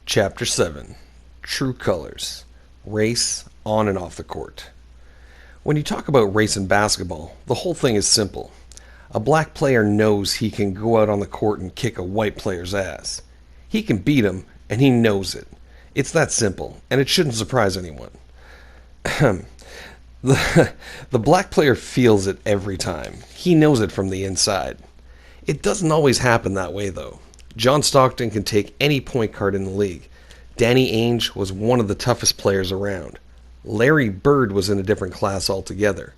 Chapter 7 True Colors Race on and off the court. When you talk about race in basketball, the whole thing is simple. A black player knows he can go out on the court and kick a white player's ass. He can beat him, and he knows it. It's that simple, and it shouldn't surprise anyone. the black player feels it every time. He knows it from the inside. It doesn't always happen that way, though. John Stockton can take any point guard in the league. Danny Ainge was one of the toughest players around. Larry Bird was in a different class altogether.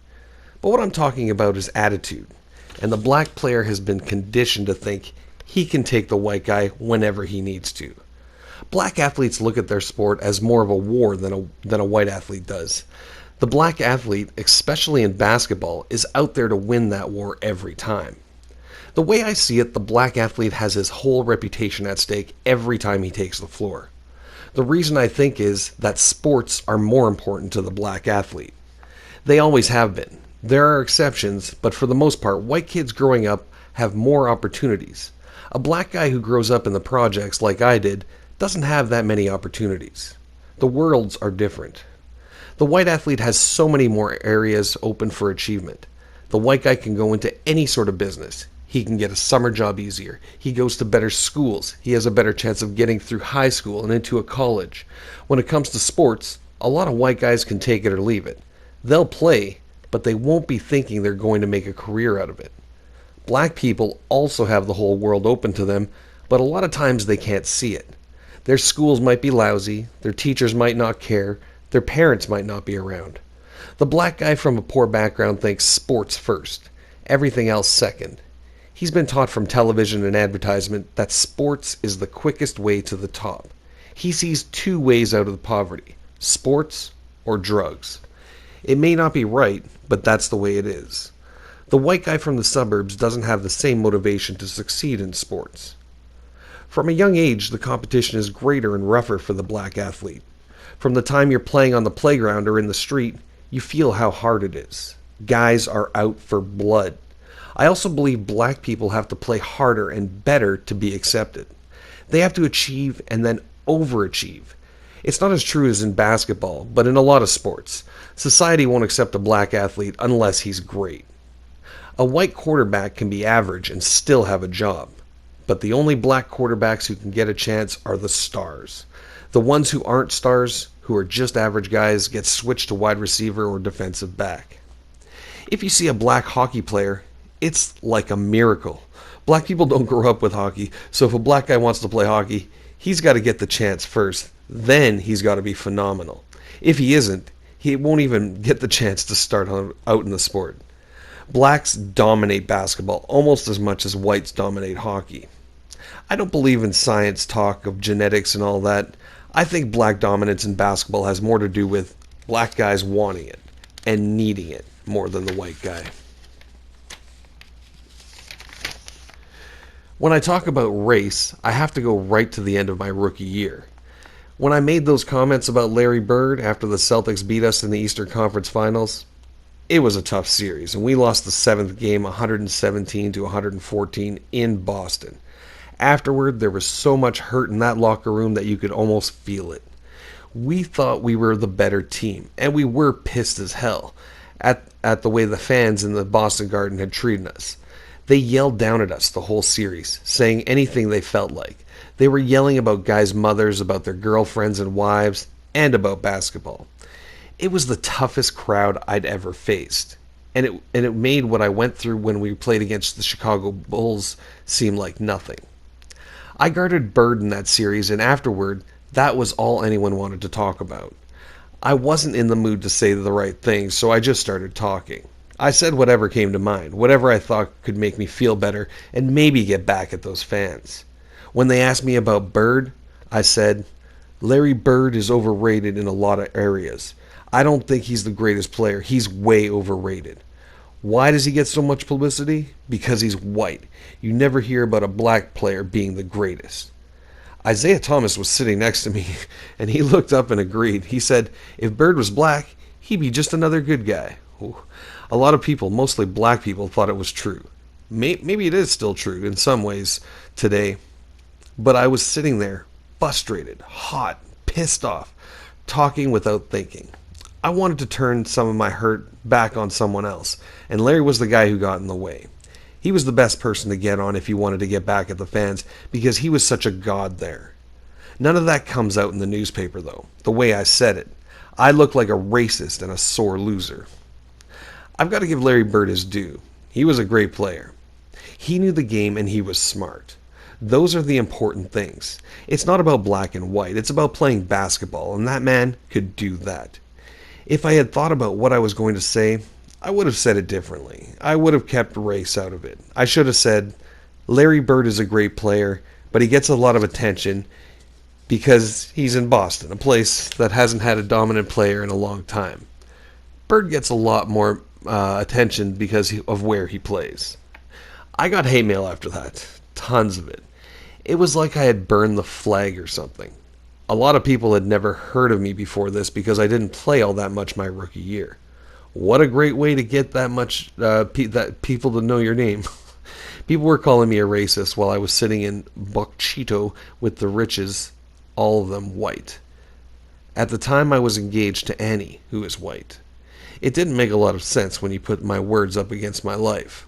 But what I'm talking about is attitude. And the black player has been conditioned to think he can take the white guy whenever he needs to. Black athletes look at their sport as more of a war than a white athlete does. The black athlete, especially in basketball, is out there to win that war every time. The way I see it, the black athlete has his whole reputation at stake every time he takes the floor. The reason I think is that sports are more important to the black athlete. They always have been. There are exceptions, but for the most part, white kids growing up have more opportunities. A black guy who grows up in the projects like I did doesn't have that many opportunities. The worlds are different. The white athlete has so many more areas open for achievement. The white guy can go into any sort of business. He can get a summer job easier. He goes to better schools. He has a better chance of getting through high school and into a college. When it comes to sports, a lot of white guys can take it or leave it. They'll play, but they won't be thinking they're going to make a career out of it. Black people also have the whole world open to them, but a lot of times they can't see it. Their schools might be lousy, their teachers might not care, their parents might not be around. The black guy from a poor background thinks sports first, everything else second. He's been taught from television and advertisement that sports is the quickest way to the top. He sees two ways out of poverty: sports or drugs. It may not be right, but that's the way it is. The white guy from the suburbs doesn't have the same motivation to succeed in sports. From a young age, the competition is greater and rougher for the black athlete. From the time you're playing on the playground or in the street, you feel how hard it is. Guys are out for blood. I also believe black people have to play harder and better to be accepted. They have to achieve and then overachieve. It's not as true as in basketball, but in a lot of sports, society won't accept a black athlete unless he's great. A white quarterback can be average and still have a job, but the only black quarterbacks who can get a chance are the stars. The ones who aren't stars, who are just average guys, get switched to wide receiver or defensive back. If you see a black hockey player, it's like a miracle. Black people don't grow up with hockey, so if a black guy wants to play hockey, he's got to get the chance first. Then he's got to be phenomenal. If he isn't, he won't even get the chance to start out in the sport. Blacks dominate basketball almost as much as whites dominate hockey. I don't believe in science talk of genetics and all that. I think black dominance in basketball has more to do with black guys wanting it and needing it more than the white guy. When I talk about race, I have to go right to the end of my rookie year. When I made those comments about Larry Bird after the Celtics beat us in the Eastern Conference Finals, it was a tough series, and we lost the seventh game 117 to 114 in Boston. Afterward, there was so much hurt in that locker room that you could almost feel it. We thought we were the better team, and we were pissed as hell at the way the fans in the Boston Garden had treated us. They yelled down at us the whole series, saying anything they felt like. They were yelling about guys' mothers, about their girlfriends and wives, and about basketball. It was the toughest crowd I'd ever faced, and it made what I went through when we played against the Chicago Bulls seem like nothing. I guarded Bird in that series, and afterward, that was all anyone wanted to talk about. I wasn't in the mood to say the right things, so I just started talking. I said whatever came to mind, whatever I thought could make me feel better and maybe get back at those fans. When they asked me about Bird, I said, Larry Bird is overrated in a lot of areas. I don't think he's the greatest player. He's way overrated. Why does he get so much publicity? Because he's white. You never hear about a black player being the greatest. Isaiah Thomas was sitting next to me, and he looked up and agreed. He said, if Bird was black, he'd be just another good guy. Ooh. A lot of people, mostly black people, thought it was true. Maybe it is still true in some ways today, but I was sitting there frustrated, hot, pissed off, talking without thinking. I wanted to turn some of my hurt back on someone else, and Larry was the guy who got in the way. He was the best person to get on if you wanted to get back at the fans because he was such a god there. None of that comes out in the newspaper, though, the way I said it. I look like a racist and a sore loser. I've got to give Larry Bird his due. He was a great player. He knew the game and he was smart. Those are the important things. It's not about black and white. It's about playing basketball, and that man could do that. If I had thought about what I was going to say, I would have said it differently. I would have kept race out of it. I should have said, Larry Bird is a great player, but he gets a lot of attention because he's in Boston, a place that hasn't had a dominant player in a long time. Bird gets a lot more attention because of where he plays. I got hate mail after that. Tons of it. It was like I had burned the flag or something. A lot of people had never heard of me before this because I didn't play all that much my rookie year. What a great way to get that much people to know your name. People were calling me a racist while I was sitting in Bokchito with the riches, all of them white. At the time I was engaged to Annie, who is white. It didn't make a lot of sense when you put my words up against my life.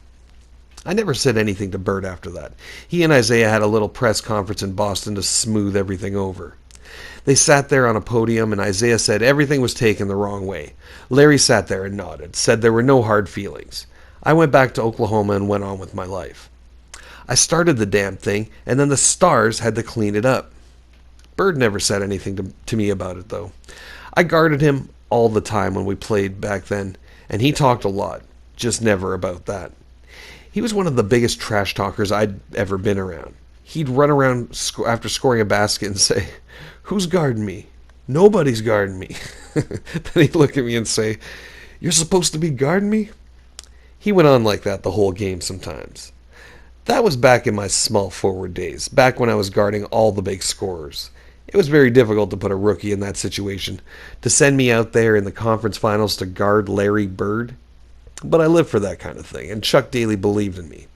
I never said anything to Bird after that. He and Isaiah had a little press conference in Boston to smooth everything over. They sat there on a podium and Isaiah said everything was taken the wrong way. Larry sat there and nodded, said there were no hard feelings. I went back to Oklahoma and went on with my life. I started the damn thing, and then the Stars had to clean it up. Bird never said anything to me about it, though. I guarded him all the time when we played back then, and he talked a lot, just never about that. He was one of the biggest trash talkers I'd ever been around. He'd run around after scoring a basket and say, "Who's guarding me? Nobody's guarding me." Then he'd look at me and say, "You're supposed to be guarding me?" He went on like that the whole game sometimes. That was back in my small forward days, back when I was guarding all the big scorers. It was very difficult to put a rookie in that situation, to send me out there in the conference finals to guard Larry Bird. But I lived for that kind of thing, and Chuck Daly believed in me.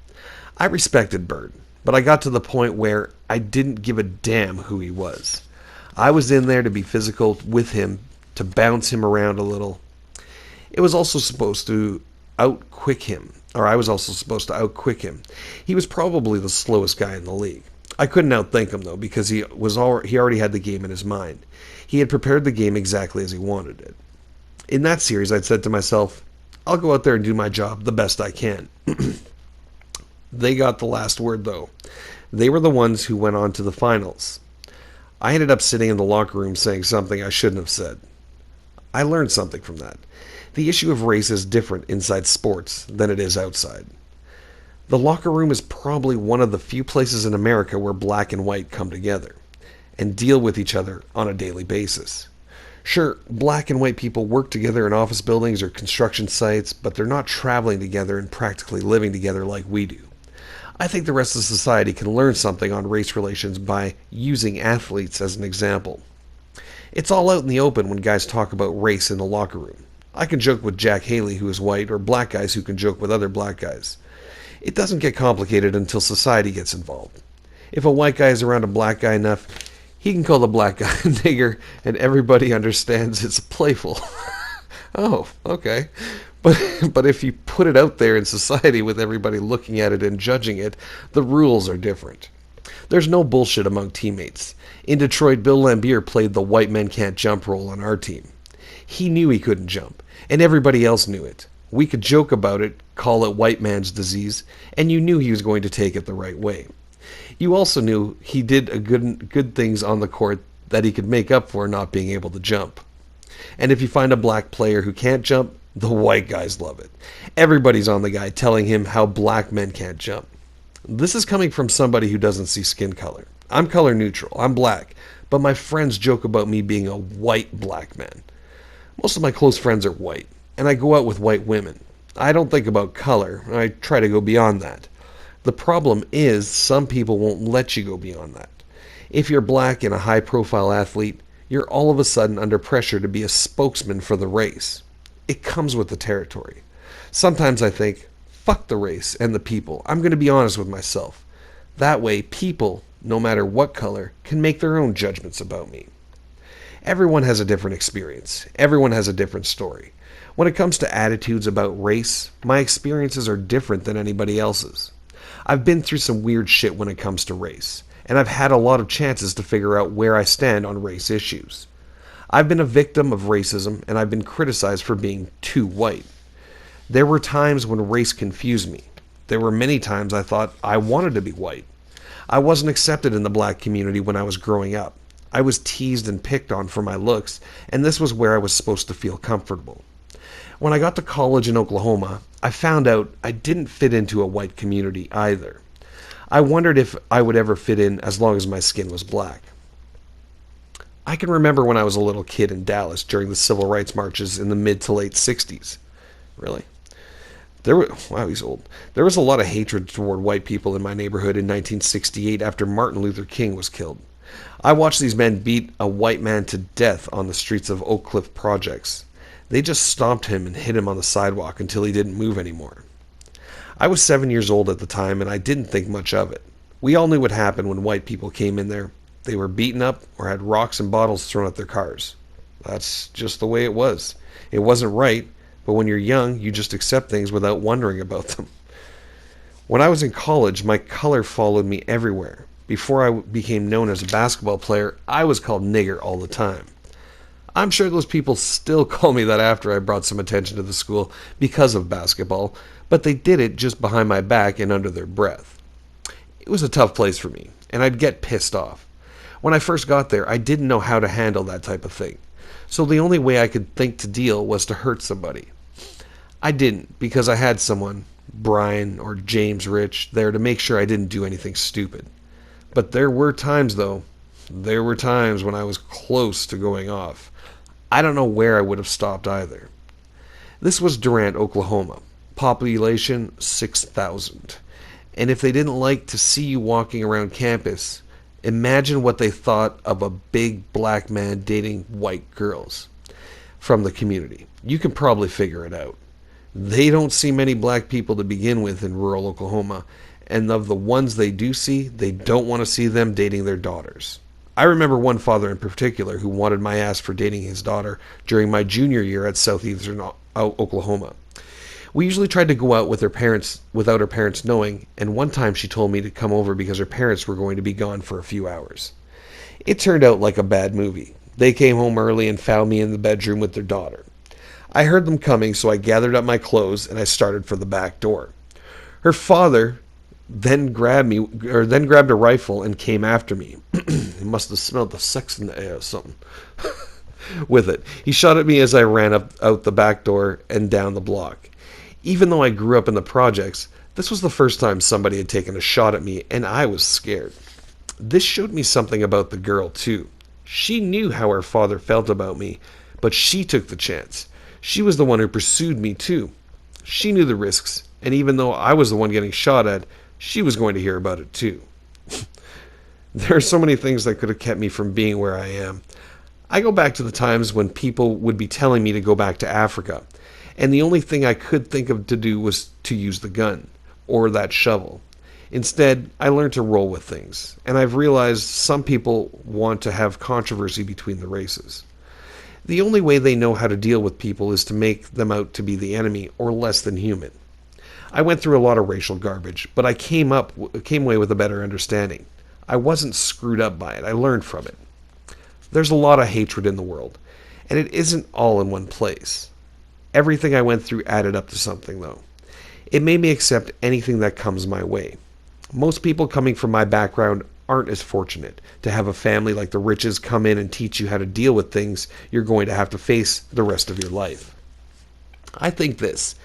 I respected Bird, but I got to the point where I didn't give a damn who he was. I was in there to be physical with him, to bounce him around a little. It was also supposed to outquick him, or I was also supposed to outquick him. He was probably the slowest guy in the league. I couldn't outthink him, though, because he already had the game in his mind. He had prepared the game exactly as he wanted it. In that series, I'd said to myself, I'll go out there and do my job the best I can. They got the last word, though. They were the ones who went on to the finals. I ended up sitting in the locker room saying something I shouldn't have said. I learned something from that. The issue of race is different inside sports than it is outside. The locker room is probably one of the few places in America where black and white come together and deal with each other on a daily basis. Sure, black and white people work together in office buildings or construction sites, but they're not traveling together and practically living together like we do. I think the rest of society can learn something on race relations by using athletes as an example. It's all out in the open when guys talk about race in the locker room. I can joke with Jack Haley, who is white, or black guys who can joke with other black guys. It doesn't get complicated until society gets involved. If a white guy is around a black guy enough, he can call the black guy a nigger, and everybody understands it's playful. Oh, okay. But if you put it out there in society with everybody looking at it and judging it, the rules are different. There's no bullshit among teammates. In Detroit, Bill Laimbeer played the white men can't jump role on our team. He knew he couldn't jump, and everybody else knew it. We could joke about it, call it white man's disease, and you knew he was going to take it the right way. You also knew he did good things on the court that he could make up for not being able to jump. And if you find a black player who can't jump, the white guys love it. Everybody's on the guy telling him how black men can't jump. This is coming from somebody who doesn't see skin color. I'm color neutral. I'm black. But my friends joke about me being a white black man. Most of my close friends are white, and I go out with white women. I don't think about color. I try to go beyond that. The problem is some people won't let you go beyond that. If you're black and a high-profile athlete, you're all of a sudden under pressure to be a spokesman for the race. It comes with the territory. Sometimes I think, fuck the race and the people. I'm going to be honest with myself. That way, people no matter what color, can make their own judgments about me. Everyone has a different experience. Everyone has a different story. When it comes to attitudes about race, my experiences are different than anybody else's. I've been through some weird shit when it comes to race, and I've had a lot of chances to figure out where I stand on race issues. I've been a victim of racism, and I've been criticized for being too white. There were times when race confused me. There were many times I thought I wanted to be white. I wasn't accepted in the black community when I was growing up. I was teased and picked on for my looks, and this was where I was supposed to feel comfortable. When I got to college in Oklahoma, I found out I didn't fit into a white community either. I wondered if I would ever fit in as long as my skin was black. I can remember when I was a little kid in Dallas during the civil rights marches in the mid to late 60s. Really? Wow, he's old. There was a lot of hatred toward white people in my neighborhood in 1968 after Martin Luther King was killed. I watched these men beat a white man to death on the streets of Oak Cliff projects. They just stomped him and hit him on the sidewalk until he didn't move anymore. I was 7 years old at the time, and I didn't think much of it. We all knew what happened when white people came in there. They were beaten up or had rocks and bottles thrown at their cars. That's just the way it was. It wasn't right, but when you're young, you just accept things without wondering about them. When I was in college, my color followed me everywhere. Before I became known as a basketball player, I was called nigger all the time. I'm sure those people still call me that after I brought some attention to the school because of basketball, but they did it just behind my back and under their breath. It was a tough place for me, and I'd get pissed off. When I first got there, I didn't know how to handle that type of thing, so the only way I could think to deal was to hurt somebody. I didn't, because I had someone, Brian or James Rich, there to make sure I didn't do anything stupid. But there were times, though. There were times when I was close to going off. I don't know where I would have stopped either. This was Durant, Oklahoma. Population 6,000. And if they didn't like to see you walking around campus, imagine what they thought of a big black man dating white girls from the community. You can probably figure it out. They don't see many black people to begin with in rural Oklahoma, and of the ones they do see, they don't want to see them dating their daughters. I remember one father in particular who wanted my ass for dating his daughter during my junior year at Southeastern Oklahoma. We usually tried to go out with her parents without her parents knowing, and one time she told me to come over because her parents were going to be gone for a few hours. It turned out like a bad movie. They came home early and found me in the bedroom with their daughter. I heard them coming, so I gathered up my clothes and I started for the back door. Her father then grabbed a rifle and came after me. He must have smelled the sex in the air or something. With it, he shot at me as I ran out the back door and down the block. Even though I grew up in the projects, this was the first time somebody had taken a shot at me, and I was scared. This showed me something about the girl, too. She knew how her father felt about me, but she took the chance. She was the one who pursued me, too. She knew the risks, and even though I was the one getting shot at, she was going to hear about it, too. There are so many things that could have kept me from being where I am. I go back to the times when people would be telling me to go back to Africa, and the only thing I could think of to do was to use the gun, or that shovel. Instead, I learned to roll with things, and I've realized some people want to have controversy between the races. The only way they know how to deal with people is to make them out to be the enemy or less than human. I went through a lot of racial garbage, but I came away with a better understanding. I wasn't screwed up by it. I learned from it. There's a lot of hatred in the world, and it isn't all in one place. Everything I went through added up to something, though. It made me accept anything that comes my way. Most people coming from my background aren't as fortunate to have a family like the Riches come in and teach you how to deal with things you're going to have to face the rest of your life. I think this.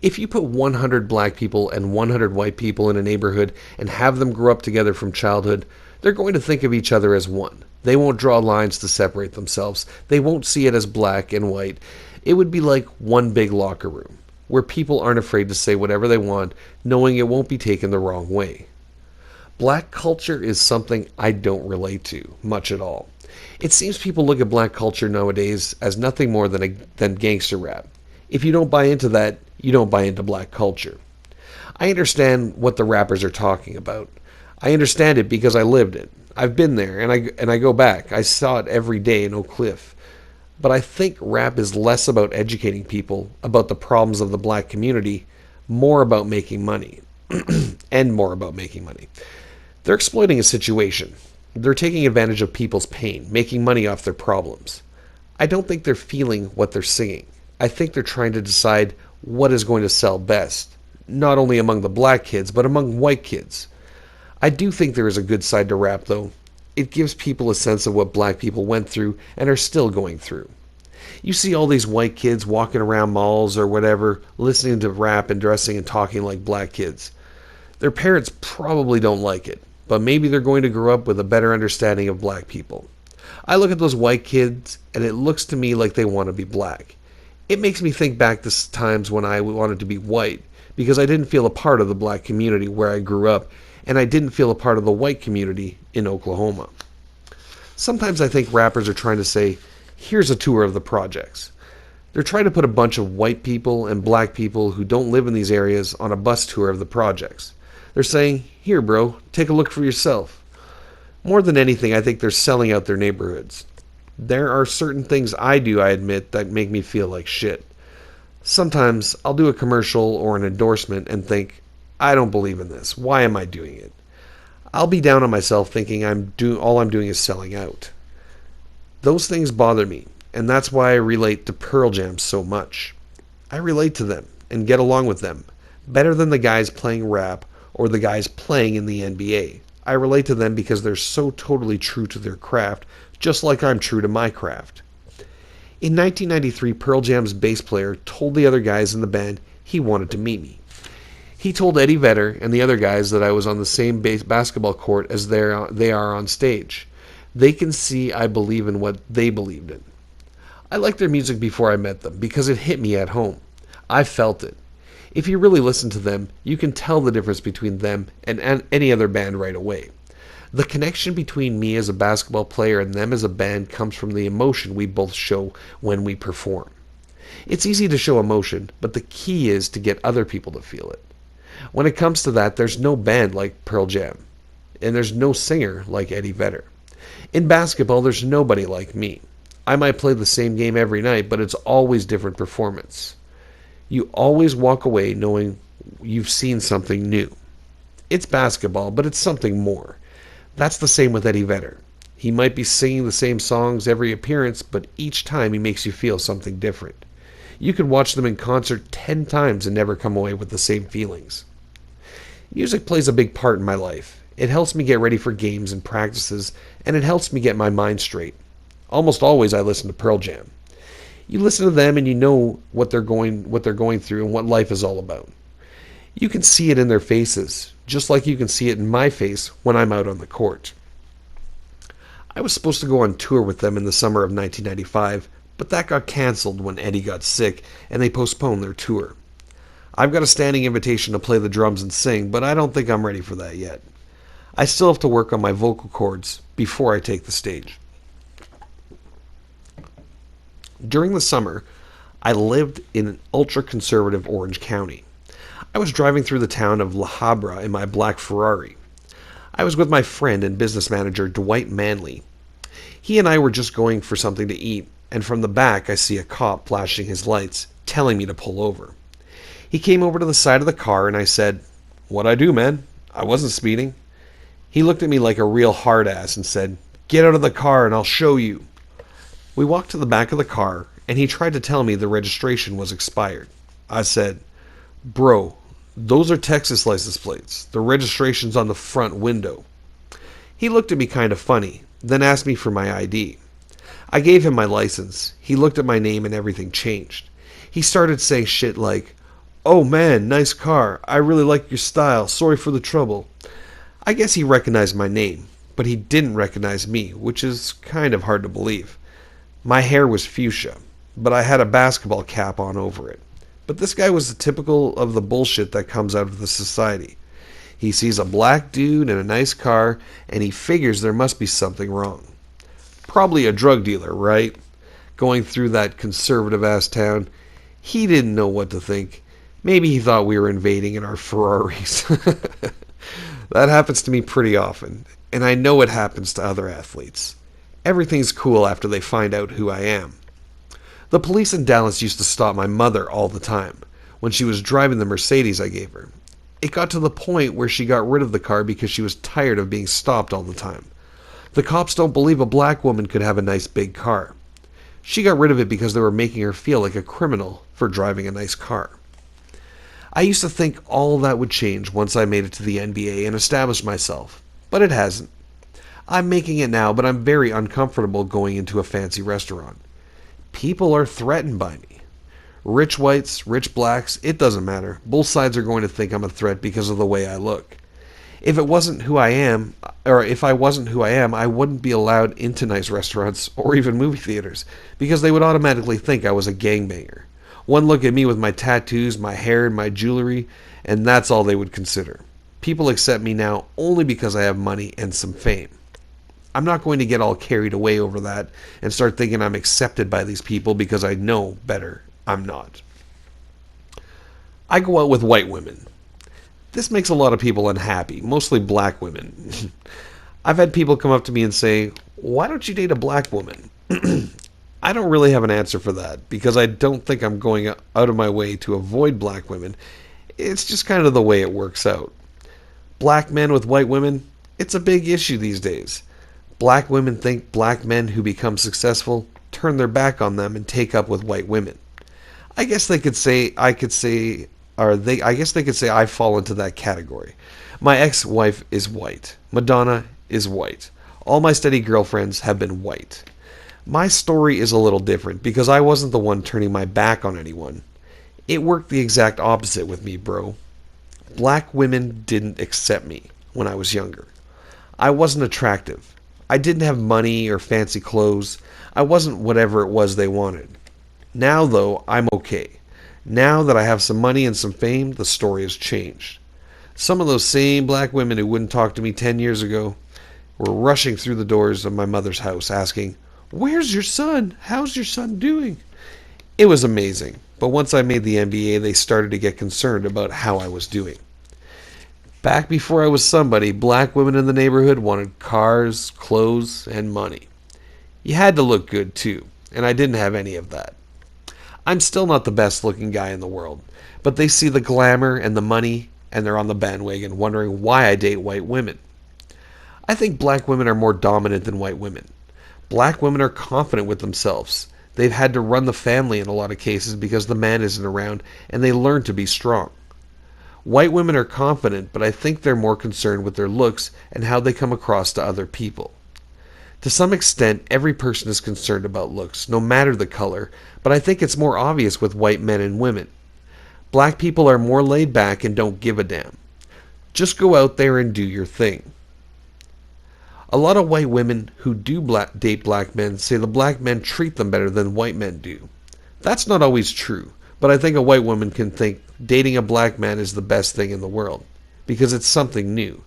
If you put 100 black people and 100 white people in a neighborhood and have them grow up together from childhood, they're going to think of each other as one. They won't draw lines to separate themselves. They won't see it as black and white. It would be like one big locker room, where people aren't afraid to say whatever they want, knowing it won't be taken the wrong way. Black culture is something I don't relate to much at all. It seems people look at black culture nowadays as nothing more than gangster rap. If you don't buy into that, you don't buy into black culture. I understand what the rappers are talking about. I understand it because I lived it. I've been there, and I go back. I saw it every day in Oak Cliff. But I think rap is less about educating people about the problems of the black community, more about making money, and more about making money. They're exploiting a situation. They're taking advantage of people's pain, making money off their problems. I don't think they're feeling what they're singing. I think they're trying to decide what is going to sell best, not only among the black kids, but among white kids. I do think there is a good side to rap, though. It gives people a sense of what black people went through and are still going through. You see all these white kids walking around malls or whatever, listening to rap and dressing and talking like black kids. Their parents probably don't like it, but maybe they're going to grow up with a better understanding of black people. I look at those white kids, and it looks to me like they want to be black. It makes me think back to times when I wanted to be white, because I didn't feel a part of the black community where I grew up, and I didn't feel a part of the white community in Oklahoma. Sometimes I think rappers are trying to say, here's a tour of the projects. They're trying to put a bunch of white people and black people who don't live in these areas on a bus tour of the projects. They're saying, here bro, take a look for yourself. More than anything, I think they're selling out their neighborhoods. There are certain things I do, I admit, that make me feel like shit. Sometimes I'll do a commercial or an endorsement and think, I don't believe in this. Why am I doing it? I'll be down on myself thinking all I'm doing is selling out. Those things bother me, and that's why I relate to Pearl Jam so much. I relate to them and get along with them better than the guys playing rap or the guys playing in the NBA. I relate to them because they're so totally true to their craft, just like I'm true to my craft. In 1993, Pearl Jam's bass player told the other guys in the band he wanted to meet me. He told Eddie Vedder and the other guys that I was on the same basketball court as they are on stage. They can see I believe in what they believed in. I liked their music before I met them because it hit me at home. I felt it. If you really listen to them, you can tell the difference between them and any other band right away. The connection between me as a basketball player and them as a band comes from the emotion we both show when we perform. It's easy to show emotion, but the key is to get other people to feel it. When it comes to that, there's no band like Pearl Jam, and there's no singer like Eddie Vedder. In basketball, there's nobody like me. I might play the same game every night, but it's always different performance. You always walk away knowing you've seen something new. It's basketball, but it's something more. That's the same with Eddie Vedder. He might be singing the same songs every appearance, but each time he makes you feel something different. You could watch them in concert 10 times and never come away with the same feelings. Music plays a big part in my life. It helps me get ready for games and practices, and it helps me get my mind straight. Almost always I listen to Pearl Jam. You listen to them and you know what they're going through and what life is all about. You can see it in their faces, just like you can see it in my face when I'm out on the court. I was supposed to go on tour with them in the summer of 1995, but that got canceled when Eddie got sick and they postponed their tour. I've got a standing invitation to play the drums and sing, but I don't think I'm ready for that yet. I still have to work on my vocal cords before I take the stage. During the summer, I lived in an ultra-conservative Orange County. I was driving through the town of La Habra in my black Ferrari. I was with my friend and business manager, Dwight Manley. He and I were just going for something to eat, and from the back I see a cop flashing his lights, telling me to pull over. He came over to the side of the car and I said, "What'd I do, man? I wasn't speeding." He looked at me like a real hard ass and said, "Get out of the car and I'll show you." We walked to the back of the car and he tried to tell me the registration was expired. I said, "Bro, those are Texas license plates. The registration's on the front window." He looked at me kind of funny, then asked me for my ID. I gave him my license. He looked at my name and everything changed. He started saying shit like, "Oh man, nice car. I really like your style. Sorry for the trouble." I guess he recognized my name, but he didn't recognize me, which is kind of hard to believe. My hair was fuchsia, but I had a basketball cap on over it. But this guy was typical of the bullshit that comes out of the society. He sees a black dude in a nice car, and he figures there must be something wrong. Probably a drug dealer, right? Going through that conservative-ass town. He didn't know what to think. Maybe he thought we were invading in our Ferraris. That happens to me pretty often, and I know it happens to other athletes. Everything's cool after they find out who I am. The police in Dallas used to stop my mother all the time when she was driving the Mercedes I gave her. It got to the point where she got rid of the car because she was tired of being stopped all the time. The cops don't believe a black woman could have a nice big car. She got rid of it because they were making her feel like a criminal for driving a nice car. I used to think all that would change once I made it to the NBA and established myself, but it hasn't. I'm making it now, but I'm very uncomfortable going into a fancy restaurant. People are threatened by me. Rich whites, rich blacks, it doesn't matter. Both sides are going to think I'm a threat because of the way I look. If I wasn't who I am, I wouldn't be allowed into nice restaurants or even movie theaters because they would automatically think I was a gangbanger. One look at me with my tattoos, my hair, and my jewelry, and that's all they would consider. People accept me now only because I have money and some fame. I'm not going to get all carried away over that and start thinking I'm accepted by these people because I know better. I'm not. I go out with white women. This makes a lot of people unhappy, mostly black women. I've had people come up to me and say, "Why don't you date a black woman?" I don't really have an answer for that because I don't think I'm going out of my way to avoid black women. It's just kind of the way it works out. Black men with white women, it's a big issue these days. Black women think black men who become successful turn their back on them and take up with white women. I guess they could say I fall into that category. My ex-wife is white. Madonna is white. All my steady girlfriends have been white. My story is a little different because I wasn't the one turning my back on anyone. It worked the exact opposite with me, bro. Black women didn't accept me when I was younger. I wasn't attractive. I didn't have money or fancy clothes. I wasn't whatever it was they wanted. Now, though, I'm okay. Now that I have some money and some fame, the story has changed. Some of those same black women who wouldn't talk to me 10 years ago were rushing through the doors of my mother's house asking, "Where's your son? How's your son doing?" It was amazing, but once I made the NBA, they started to get concerned about how I was doing. Back before I was somebody, black women in the neighborhood wanted cars, clothes, and money. You had to look good, too, and I didn't have any of that. I'm still not the best looking guy in the world, but they see the glamour and the money, and they're on the bandwagon wondering why I date white women. I think black women are more dominant than white women. Black women are confident with themselves. They've had to run the family in a lot of cases because the man isn't around, and they learn to be strong. White women are confident, but I think they're more concerned with their looks and how they come across to other people. To some extent, every person is concerned about looks, no matter the color, but I think it's more obvious with white men and women. Black people are more laid back and don't give a damn. Just go out there and do your thing. A lot of white women who do date black men say the black men treat them better than white men do. That's not always true, but I think a white woman can think dating a black man is the best thing in the world, because it's something new.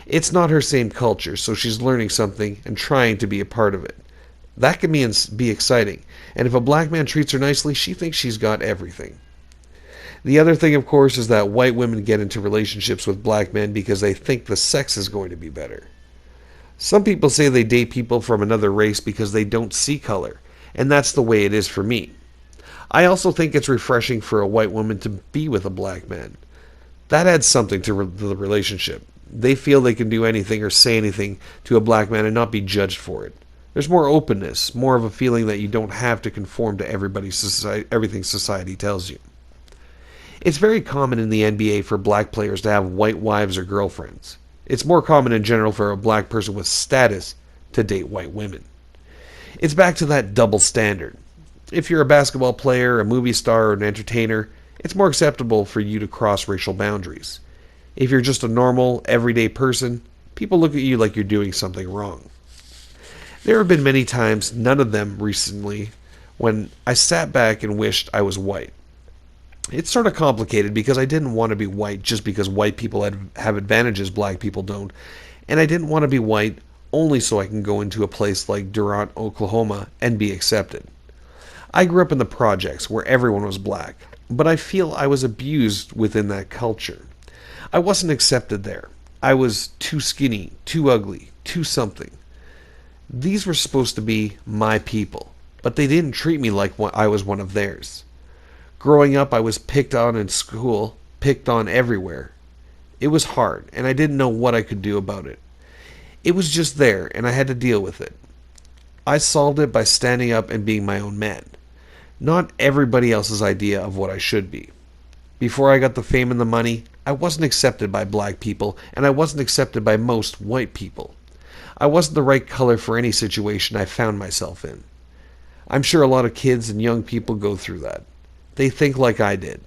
It's not her same culture, so she's learning something and trying to be a part of it. That can be exciting, and if a black man treats her nicely, she thinks she's got everything. The other thing, of course, is that white women get into relationships with black men because they think the sex is going to be better. Some people say they date people from another race because they don't see color, and that's the way it is for me. I also think it's refreshing for a white woman to be with a black man. That adds something to the relationship. They feel they can do anything or say anything to a black man and not be judged for it. There's more openness, more of a feeling that you don't have to conform to everything society tells you. It's very common in the NBA for black players to have white wives or girlfriends. It's more common in general for a black person with status to date white women. It's back to that double standard. If you're a basketball player, a movie star, or an entertainer, it's more acceptable for you to cross racial boundaries. If you're just a normal, everyday person, people look at you like you're doing something wrong. There have been many times, none of them recently, when I sat back and wished I was white. It's sort of complicated because I didn't want to be white just because white people have advantages black people don't, and I didn't want to be white only so I can go into a place like Durant, Oklahoma, and be accepted. I grew up in the projects where everyone was black, but I feel I was abused within that culture. I wasn't accepted there. I was too skinny, too ugly, too something. These were supposed to be my people, but they didn't treat me like I was one of theirs. Growing up, I was picked on in school, picked on everywhere. It was hard, and I didn't know what I could do about it. It was just there, and I had to deal with it. I solved it by standing up and being my own man, not everybody else's idea of what I should be. Before I got the fame and the money, I wasn't accepted by black people, and I wasn't accepted by most white people. I wasn't the right color for any situation I found myself in. I'm sure a lot of kids and young people go through that. They think like I did.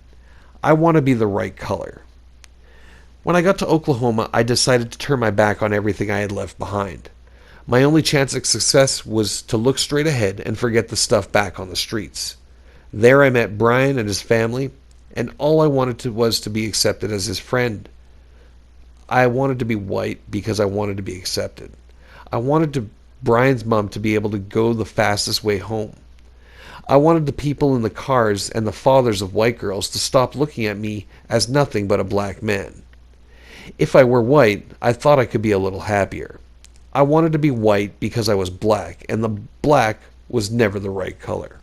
I want to be the right color. When I got to Oklahoma, I decided to turn my back on everything I had left behind. My only chance of success was to look straight ahead and forget the stuff back on the streets. There I met Brian and his family, and all I wanted was to be accepted as his friend. I wanted to be white because I wanted to be accepted. I wanted Brian's mom to be able to go the fastest way home. I wanted the people in the cars and the fathers of white girls to stop looking at me as nothing but a black man. If I were white, I thought I could be a little happier. I wanted to be white because I was black, and the black was never the right color.